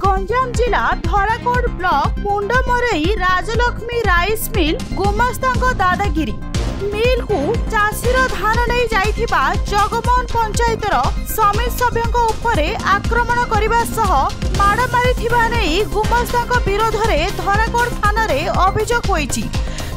गंजाम जिला धराकोट block मुंडमरई Rajalakshmi rice mill गुमास्ता दादागिरी मिल को चाषीर धान नहीं जाइथिबा जगमोहन पंचायतर समिति सभ्यों उपरे आक्रमण करने सह माड़ मारिथिबा नहीं गुमास्ता विरोध में धराकोट थाना अभियोग होईछि।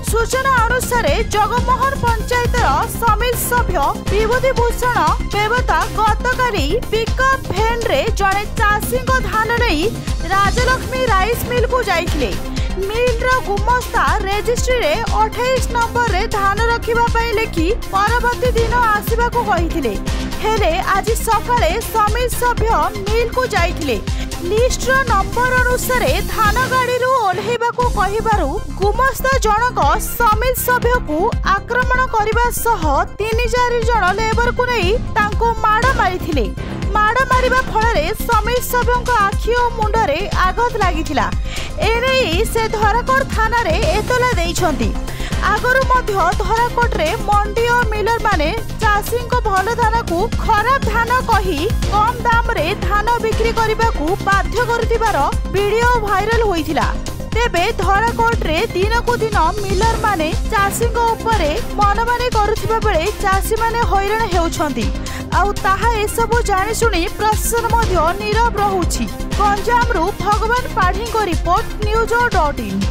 सूचना अनुसार जगमोहन पंचायतर समिति सभ्य विभूति भूषण बेवता गतकाली पिकअप भैन रे जड़े चाषी धान नहीं राजलक्ष्मी राइस मिल को जाइथिले। मिल गुमस्ता रेजिस्ट्री रे 28 नंबर रे धान रखिबा लेखि परवर्ती दिन आसवा को कहिथिले। हेले आज सकाळे समिति सभ्य मिल को जाइथिले। लिस्ट नंबर अनुसार धान गाड़ी ओह्लैबा को कहिबारु गुमस्ता जनक समिति सभ्य को आक्रमण करने सह 3-4 जन लेबर को नहीं तांको माड़ मारिथिले। माड़ मारिबा फଳରେ समिति सभ्यों आखि और मुंडरे आघात लागिथिला। एने से धराकोट थाना रे एतला देइछंती। आगरु मध्य धराकोट रे मंडी और मिलर माने चाषी भल धान को खराब धान कही कम दाम रे धान बिक्री करने को बाध्य करथिबार वीडियो वायरल होइथिला। तेबे धराकोट रे दिन को दिन मिलर माने चाषी उपरे मनमानी करुथिबा बेले चाषी माने हैरान हेउछंती। आउ ताहा एसबु जानिशुणी प्रशासन मध्य नीरव रहुछि। गंजामरु भगवान पाढ़ी रिपोर्ट न्यूज.in।